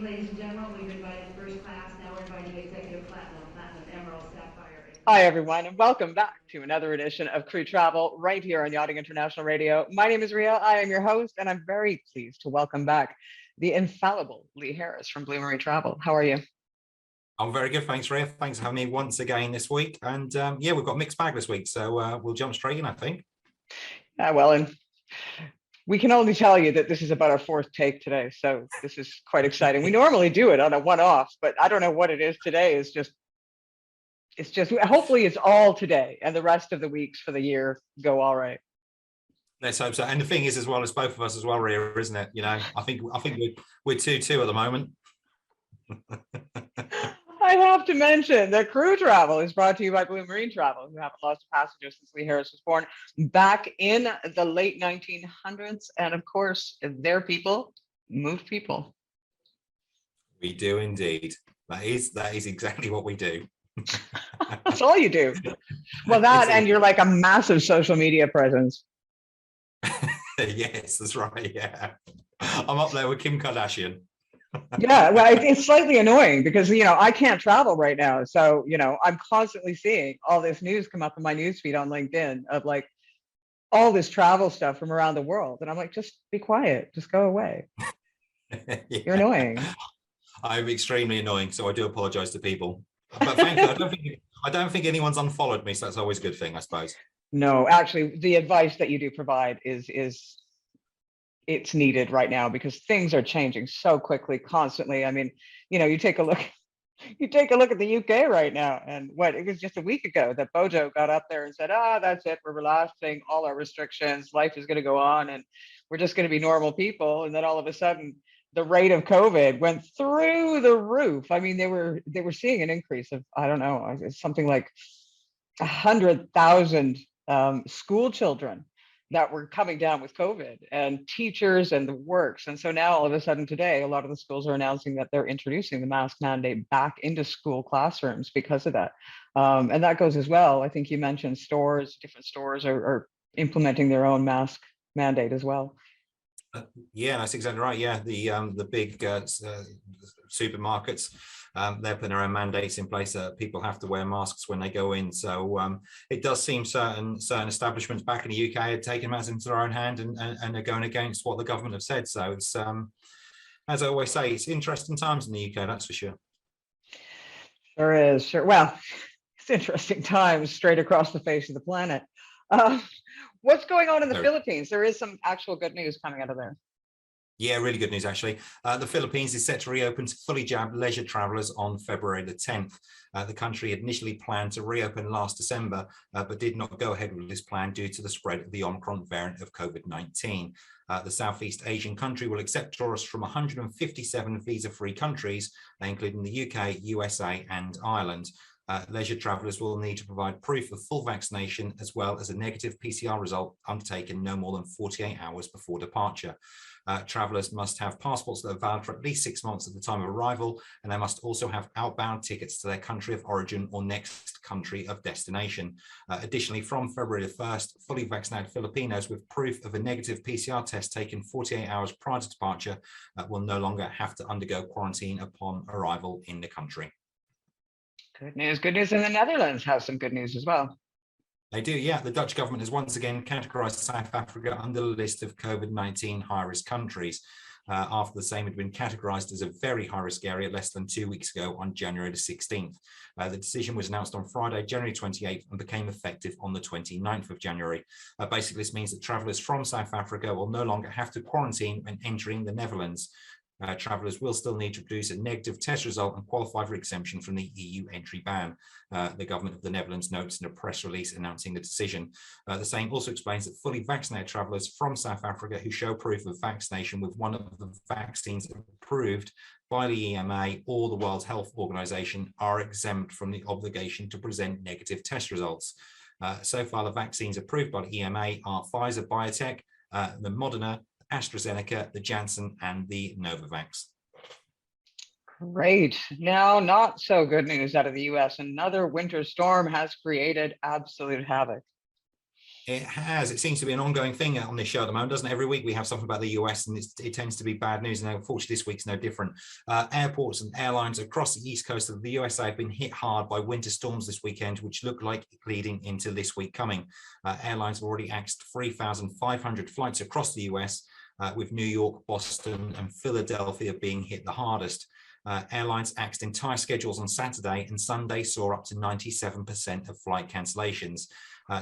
evening, ladies and gentlemen. We've invited first class. Now we're inviting executive platinum, platinum, emerald, sapphire. Hi, everyone, and welcome back to another edition of Crew Travel right here on Yachting International Radio. My name is Ria. I am your host, and I'm very pleased to welcome back the infallible Lee Harris from Blue Marine Travel. How are you? I'm very good, thanks, Ria. Thanks for having me once again this week. And yeah, we've got a mixed bag this week, so we'll jump straight in, I think. Yeah, well, and we can only tell you that this is about our fourth take today, so this is quite exciting. We normally do it on a one-off, but I don't know what it is today. It's just hopefully it's all today, and the rest of the weeks for the year go all right. Let's hope so. And the thing is, as well as both of us as well, Ria, isn't it? You know, I think we're 2-2 at the moment. I have to mention that Crew Travel is brought to you by Blue Marine Travel, who haven't lost a passenger since Lee Harris was born back in the late 1900s. And of course, their people move people. We do indeed. That is exactly what we do. That's all you do. Well, that and you're like a massive social media presence. Yes, that's right. Yeah, I'm up there with Kim Kardashian. Yeah, well, it's slightly annoying because, you know, I can't travel right now. So, you know, I'm constantly seeing all this news come up in my newsfeed on LinkedIn of like all this travel stuff from around the world. And I'm like, just be quiet, just go away. Yeah. You're annoying. I'm extremely annoying. So I do apologize to people. But thankfully, I don't think anyone's unfollowed me. So that's always a good thing, I suppose. No, actually, the advice that you do provide is it's needed right now because things are changing so quickly, constantly. I mean, you know, you take a look at the UK right now, and it was just a week ago that Bojo got up there and said, that's it, we're relaxing all our restrictions, life is going to go on, and we're just going to be normal people. And then all of a sudden, the rate of COVID went through the roof. I mean, they were seeing an increase of, I don't know, something like 100,000 school children that were coming down with COVID, and teachers and the works. And so now all of a sudden today, a lot of the schools are announcing that they're introducing the mask mandate back into school classrooms because of that. And that goes as well. I think you mentioned different stores are implementing their own mask mandate as well. Yeah, that's exactly right. Yeah, the big supermarkets, they're putting their own mandates in place that people have to wear masks when they go in. So it does seem certain establishments back in the UK are taking matters into their own hand and are going against what the government have said. So it's as I always say, it's interesting times in the UK, that's for sure. Sure is. Sure. Well, it's interesting times straight across the face of the planet. What's going on in the Philippines? There is some actual good news coming out of there. Yeah, really good news, actually. The Philippines is set to reopen to fully jabbed leisure travellers on February the 10th. The country had initially planned to reopen last December, but did not go ahead with this plan due to the spread of the Omicron variant of COVID-19. The Southeast Asian country will accept tourists from 157 visa-free countries, including the UK, USA and Ireland. Leisure travellers will need to provide proof of full vaccination as well as a negative PCR result undertaken no more than 48 hours before departure. Travellers must have passports that are valid for at least 6 months at the time of arrival, and they must also have outbound tickets to their country of origin or next country of destination. Additionally, from February the 1st, fully vaccinated Filipinos with proof of a negative PCR test taken 48 hours prior to departure will no longer have to undergo quarantine upon arrival in the country. Good news. Good news. And the Netherlands has some good news as well. They do, yeah. The Dutch government has once again categorised South Africa under the list of COVID-19 high-risk countries after the same had been categorised as a very high-risk area less than 2 weeks ago on January the 16th. The decision was announced on Friday, January 28th, and became effective on the 29th of January. Basically, this means that travellers from South Africa will no longer have to quarantine when entering the Netherlands. Travellers will still need to produce a negative test result and qualify for exemption from the EU entry ban. The government of the Netherlands notes in a press release announcing the decision. The same also explains that fully vaccinated travellers from South Africa who show proof of vaccination with one of the vaccines approved by the EMA or the World Health Organization are exempt from the obligation to present negative test results. So far, the vaccines approved by the EMA are Pfizer BioNTech, the Moderna, AstraZeneca, the Janssen, and the Novavax. Great. Now, not so good news out of the US. Another winter storm has created absolute havoc. It has. It seems to be an ongoing thing on this show at the moment, doesn't it? Every week we have something about the US, and it tends to be bad news. And unfortunately, this week's no different. Airports and airlines across the east coast of the USA have been hit hard by winter storms this weekend, which look like leading into this week coming. Airlines have already axed 3,500 flights across the US, with New York, Boston, and Philadelphia being hit the hardest. Airlines axed entire schedules on Saturday, and Sunday saw up to 97% of flight cancellations.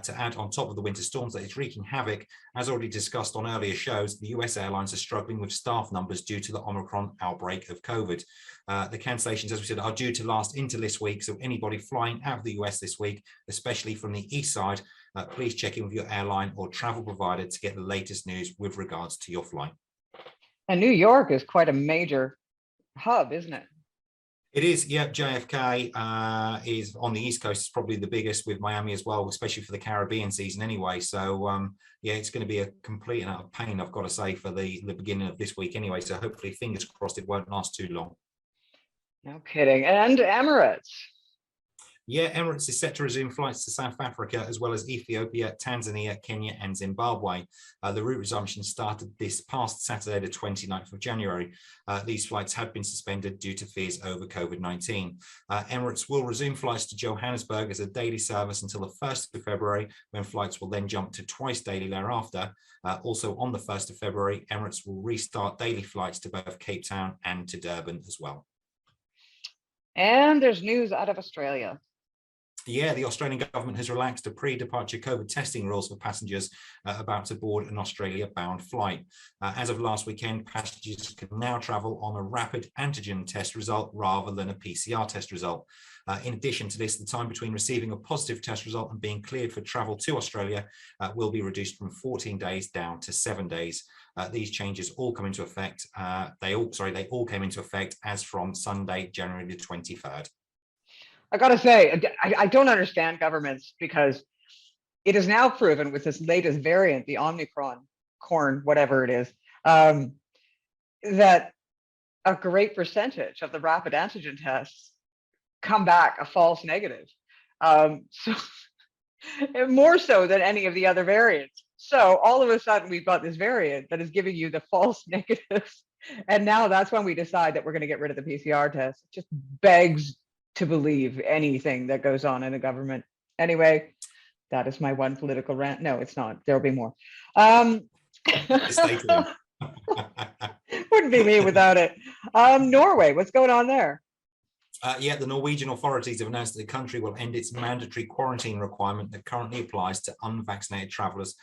To add on top of the winter storms that is wreaking havoc, as already discussed on earlier shows, the US airlines are struggling with staff numbers due to the Omicron outbreak of COVID. The cancellations, as we said, are due to last into this week. So anybody flying out of the US this week, especially from the east side, please check in with your airline or travel provider to get the latest news with regards to your flight. And New York is quite a major hub, isn't it? It is, yeah. JFK is on the East Coast. It's probably the biggest, with Miami as well, especially for the Caribbean season anyway. So, yeah, it's going to be a complete and utter pain, I've got to say, for the beginning of this week anyway. So hopefully, fingers crossed, it won't last too long. No kidding. And Emirates. Yeah, Emirates is set to resume flights to South Africa, as well as Ethiopia, Tanzania, Kenya, and Zimbabwe. The route resumption started this past Saturday, the 29th of January. These flights had been suspended due to fears over COVID-19. Emirates will resume flights to Johannesburg as a daily service until the 1st of February, when flights will then jump to twice daily thereafter. Also on the 1st of February, Emirates will restart daily flights to both Cape Town and to Durban as well. And there's news out of Australia. Yeah, the Australian government has relaxed the pre-departure COVID testing rules for passengers about to board an Australia-bound flight. As of last weekend, passengers can now travel on a rapid antigen test result rather than a PCR test result. In addition to this, the time between receiving a positive test result and being cleared for travel to Australia will be reduced from 14 days down to 7 days. These changes all come into effect. They all came into effect as from Sunday, January the 23rd. I got to say, I don't understand governments, because it is now proven with this latest variant, the Omicron, whatever it is, that a great percentage of the rapid antigen tests come back a false negative. So more so than any of the other variants. So all of a sudden we've got this variant that is giving you the false negatives. And now that's when we decide that we're going to get rid of the PCR test. It just begs to believe anything that goes on in a government. Anyway, that is my one political rant. No, it's not. There'll be more. Wouldn't be me without it. Norway, what's going on there? Yeah, the Norwegian authorities have announced that the country will end its mandatory quarantine requirement that currently applies to unvaccinated travellers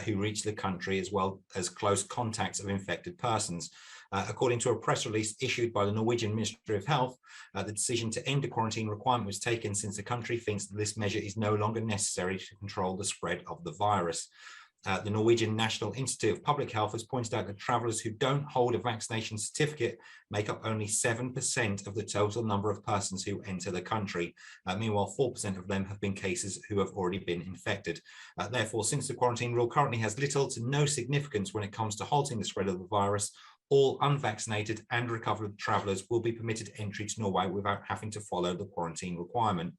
who reach the country, as well as close contacts of infected persons. According to a press release issued by the Norwegian Ministry of Health, the decision to end the quarantine requirement was taken since the country thinks that this measure is no longer necessary to control the spread of the virus. The Norwegian National Institute of Public Health has pointed out that travellers who don't hold a vaccination certificate make up only 7% of the total number of persons who enter the country. Meanwhile, 4% of them have been cases who have already been infected. Therefore, since the quarantine rule currently has little to no significance when it comes to halting the spread of the virus, all unvaccinated and recovered travellers will be permitted entry to Norway without having to follow the quarantine requirement.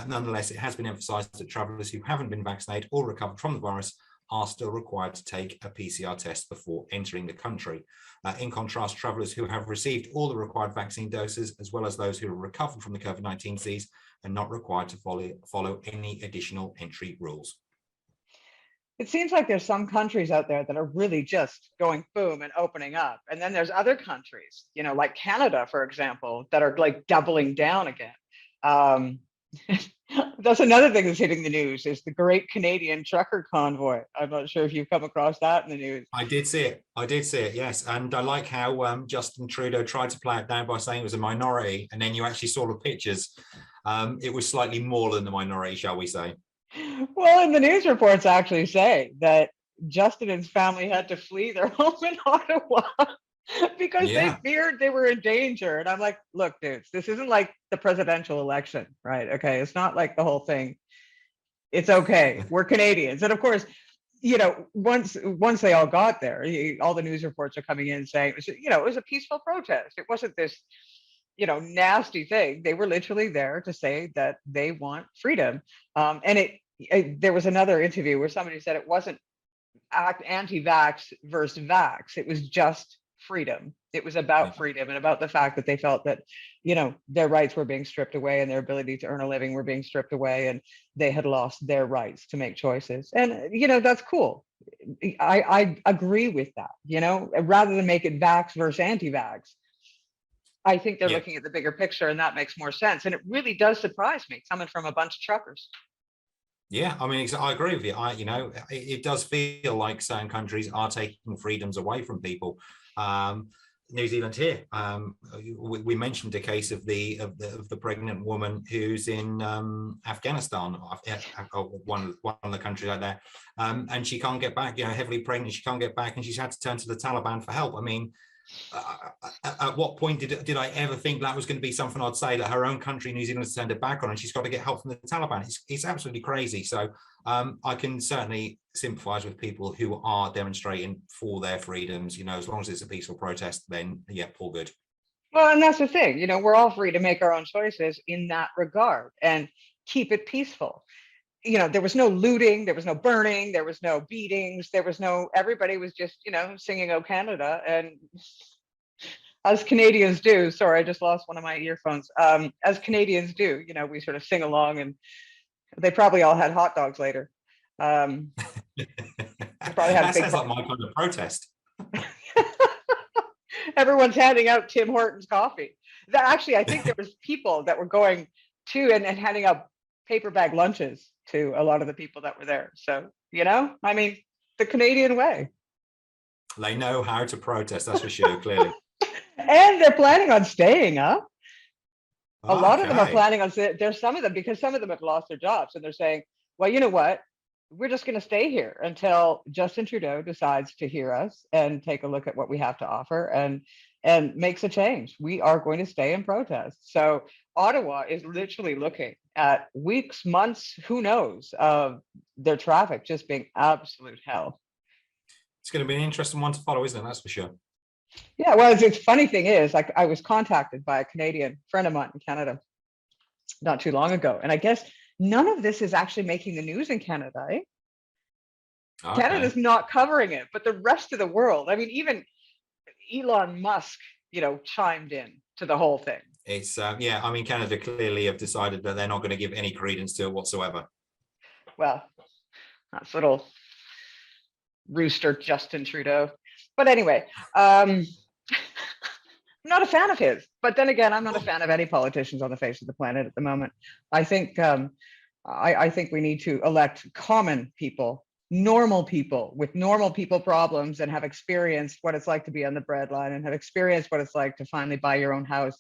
Nonetheless, it has been emphasised that travellers who haven't been vaccinated or recovered from the virus are still required to take a PCR test before entering the country. In contrast, travellers who have received all the required vaccine doses, as well as those who are recovered from the COVID-19 disease, are not required to follow any additional entry rules. It seems like there's some countries out there that are really just going boom and opening up. And then there's other countries, you know, like Canada, for example, that are like doubling down again. That's another thing that's hitting the news, is the Great Canadian Trucker Convoy. I'm not sure if you've come across that in the news. I did see it, yes. And I like how Justin Trudeau tried to play it down by saying it was a minority, and then you actually saw the pictures. It was slightly more than the minority, shall we say. Well, and the news reports actually say that Justin and his family had to flee their home in Ottawa because they feared they were in danger. And I'm like, look, dudes, this isn't like the presidential election, right? Okay, it's not like the whole thing. It's okay. We're Canadians. And of course, you know, once they all got there, all the news reports are coming in saying, it was a peaceful protest. It wasn't this, nasty thing. They were literally there to say that they want freedom. And there was another interview where somebody said it wasn't anti-vax versus vax. It was just freedom. It was Yeah. about freedom and about the fact that they felt that, their rights were being stripped away and their ability to earn a living were being stripped away, and they had lost their rights to make choices. And, that's cool. I agree with that, rather than make it vax versus anti-vax. I think they're Yeah. looking at the bigger picture, and that makes more sense. And it really does surprise me coming from a bunch of truckers. Yeah, I mean, I agree with you. It does feel like certain countries are taking freedoms away from people. New Zealand here. We mentioned a case of the pregnant woman who's in Afghanistan, or one of the countries like that, and she can't get back. Heavily pregnant, she can't get back, and she's had to turn to the Taliban for help. I mean, at what point did I ever think that was going to be something I'd say, that her own country, New Zealand, has turned her back on, and she's got to get help from the Taliban? It's absolutely crazy. So I can certainly sympathise with people who are demonstrating for their freedoms. As long as it's a peaceful protest, then yeah, all good. Well, and that's the thing. We're all free to make our own choices in that regard and keep it peaceful. There was no looting, there was no burning, there was no beatings, everybody was just, singing "Oh Canada." And as Canadians do, sorry, I just lost one of my earphones. As Canadians do, we sort of sing along, and they probably all had hot dogs later. Probably had that sounds like my kind of protest. Everyone's handing out Tim Hortons coffee. Actually, I think there was people that were going to and handing out paper bag lunches to a lot of the people that were there. So, I mean, the Canadian way. They know how to protest, that's for sure, clearly. And they're planning on staying, huh? A lot of them are Okay. planning on staying. There's some of them, because some of them have lost their jobs, and they're saying, well, you know what? We're just going to stay here until Justin Trudeau decides to hear us and take a look at what we have to offer and makes a change. We are going to stay and protest. So Ottawa is literally looking at weeks, months, who knows, of their traffic just being absolute hell. It's going to be an interesting one to follow, isn't it? That's for sure. Yeah, well, it's funny thing is, like, I was contacted by a Canadian friend of mine in Canada not too long ago, and I guess none of this is actually making the news in Canada. Eh? Okay. Canada's not covering it, but the rest of the world, I mean, even Elon Musk, chimed in to the whole thing. It's yeah, I mean, Canada clearly have decided that they're not going to give any credence to it whatsoever. Well, that's little rooster Justin Trudeau. But anyway, I'm not a fan of his. But then again, I'm not a fan of any politicians on the face of the planet at the moment. I think I think we need to elect common people, normal people with normal people problems, and have experienced what it's like to be on the breadline, and have experienced what it's like to finally buy your own house.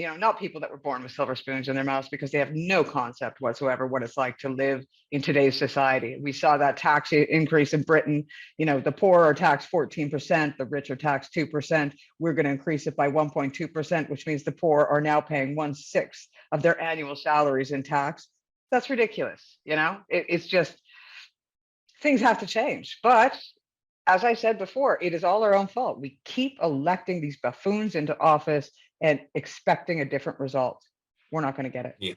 Not people that were born with silver spoons in their mouths, because they have no concept whatsoever what it's like to live in today's society. We saw that tax increase in Britain. The poor are taxed 14%, the rich are taxed 2%. We're going to increase it by 1.2%, which means the poor are now paying 1/6 of their annual salaries in tax. That's ridiculous. It's just, things have to change. But as I said before, it is all our own fault. We keep electing these buffoons into office and expecting a different result. We're not going to get it. Yeah.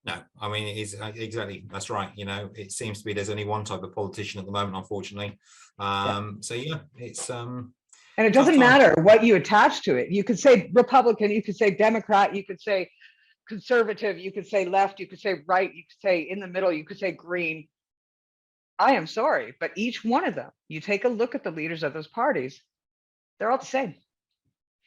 No, I mean, it is exactly, that's right. It seems to be there's only one type of politician at the moment, unfortunately. So yeah, it's and it doesn't matter what you attach to it. You could say Republican, you could say Democrat, you could say conservative, you could say left, you could say right, you could say in the middle, you could say green. I am sorry, but each one of them, you take a look at the leaders of those parties, they're all the same.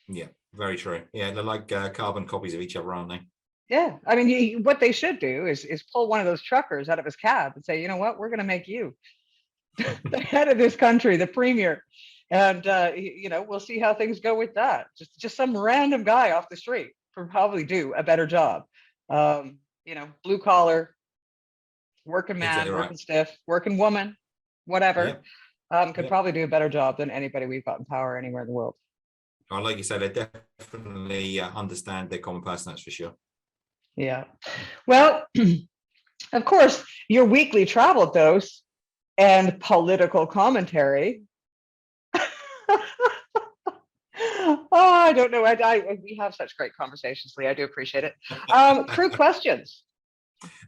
Yeah, very true. Yeah, they're like carbon copies of each other, aren't they? Yeah, I mean, what they should do is pull one of those truckers out of his cab and say, you know what, we're going to make you the head of this country, the premier, and we'll see how things go with that. Just some random guy off the street will probably do a better job. Blue collar, working man, Exactly right. working stiff, working woman, whatever, could probably do a better job than anybody we've got in power anywhere in the world. Well, like you said, they definitely understand their common person, that's for sure. Yeah. Well, of course, your weekly travel dose and political commentary. I don't know. We have such great conversations, Lee. I do appreciate it. Crew questions.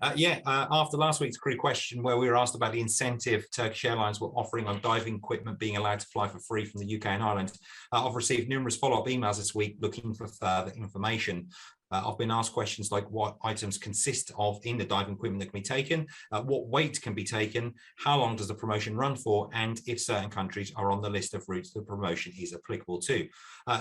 After last week's crew question where we were asked about the incentive Turkish Airlines were offering on diving equipment being allowed to fly for free from the UK and Ireland, I've received numerous follow-up emails this week looking for further information. I've been asked questions like what items consist of in the diving equipment that can be taken, what weight can be taken, how long does the promotion run for, and if certain countries are on the list of routes the promotion is applicable to.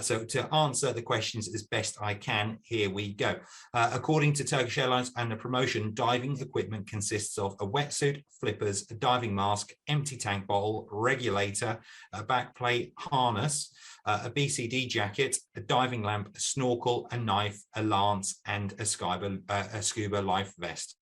So to answer the questions as best I can, here we go. According to Turkish Airlines and the promotion, diving equipment consists of a wetsuit, flippers, a diving mask, empty tank bottle, regulator, a backplate, harness, a BCD jacket, a diving lamp, a snorkel, a knife, a lance, and a scuba life vest.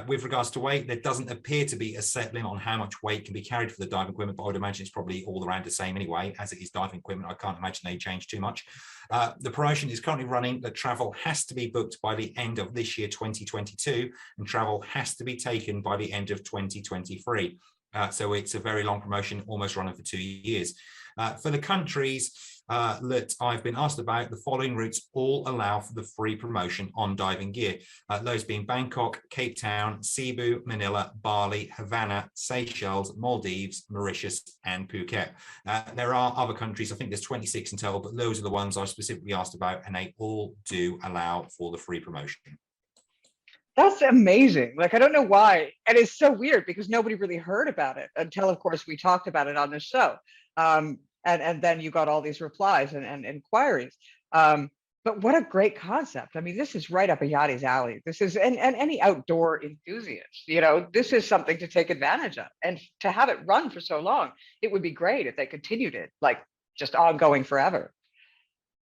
With regards to weight, there doesn't appear to be a set limit on how much weight can be carried for the diving equipment, but I would imagine it's probably all around the same anyway, as it is diving equipment. I can't imagine they change too much. The promotion is currently running that travel has to be booked by the end of this year, 2022, and travel has to be taken by the end of 2023. So it's a very long promotion, almost running for 2 years. For the countries that I've been asked about, the following routes all allow for the free promotion on diving gear. Those being Bangkok, Cape Town, Cebu, Manila, Bali, Havana, Seychelles, Maldives, Mauritius, and Phuket. There are other countries, I think there's 26 in total, but those are the ones I specifically asked about, and they all do allow for the free promotion. That's amazing. Like, I don't know why. And it's so weird because nobody really heard about it until, of course, we talked about it on the show. And then you got all these replies and inquiries. But what a great concept. I mean, this is right up a Yachtie's alley. This is, and any outdoor enthusiast, you know, this is something to take advantage of. And to have it run for so long, it would be great if they continued it, like just ongoing forever.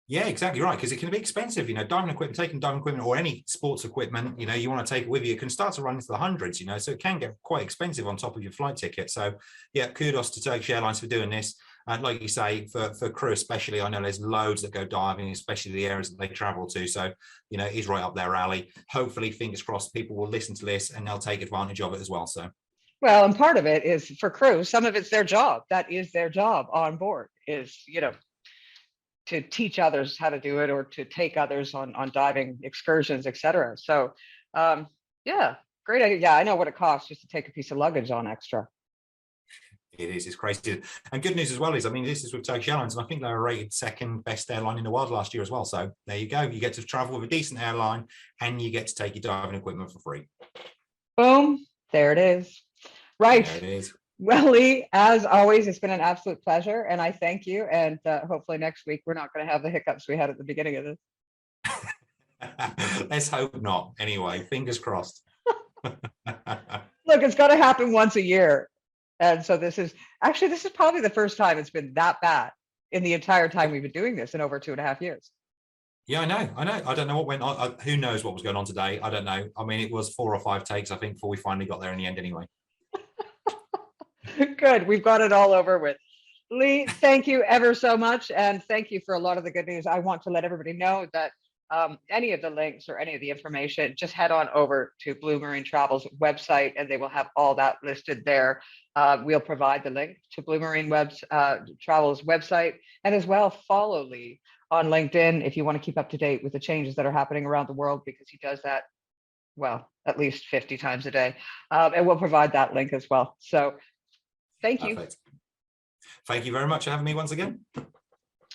Yeah, exactly right. Because it can be expensive, you know, diving equipment, taking diving equipment or any sports equipment, you know, you want to take it with you, it can start to run into the hundreds, you know, so it can get quite expensive on top of your flight ticket. So yeah, kudos to Turkish Airlines for doing this. And like you say, for crew especially, I know there's loads that go diving, especially the areas that they travel to. So, you know, it's right up their alley. Hopefully, fingers crossed, people will listen to this and they'll take advantage of it as well. So, well, and part of it is for crew, some of it's their job. That is their job on board, is, you know, to teach others how to do it or to take others on diving excursions, etc. So yeah, great idea. Yeah, I know what it costs just to take a piece of luggage on extra. It is, it's crazy. And good news as well is, I mean, this is with Turkish Airlines, and I think they were rated second best airline in the world last year as well. So there you go. You get to travel with a decent airline and you get to take your diving equipment for free. Boom, there it is. Right. There it is. Well, Lee, as always, it's been an absolute pleasure, and I thank you. And hopefully next week we're not going to have the hiccups we had at the beginning of this. Let's hope not. Anyway, fingers crossed. Look, it's got to happen once a year, and so this is probably the first time it's been that bad in the entire time we've been doing this in over 2.5 years. Yeah, I know. I don't know what went on. Who knows what was going on today? I don't know. I mean, it was 4 or 5 takes, I think, before we finally got there in the end anyway. Good. We've got it all over with. Lee, thank you ever so much. And thank you for a lot of the good news. I want to let everybody know that any of the links or any of the information, just head on over to Blue Marine Travel's website and they will have all that listed there. We'll provide the link to Blue Marine Travel's website, and as well follow Lee on LinkedIn if you want to keep up to date with the changes that are happening around the world, because he does that, well, at least 50 times a day. And we'll provide that link as well. So thank you. Perfect. Thank you very much for having me once again.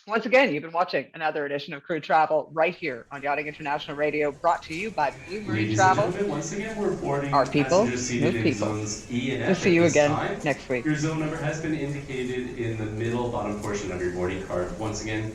Once again, you've been watching another edition of Crew Travel right here on Yachting International Radio, brought to you by Blue Marine Travel. Once again, we're boarding Our people, passengers seated move in people. zones E and F We'll see at you this again time. next week. Your zone number has been indicated in the middle bottom portion of your boarding card. Once again,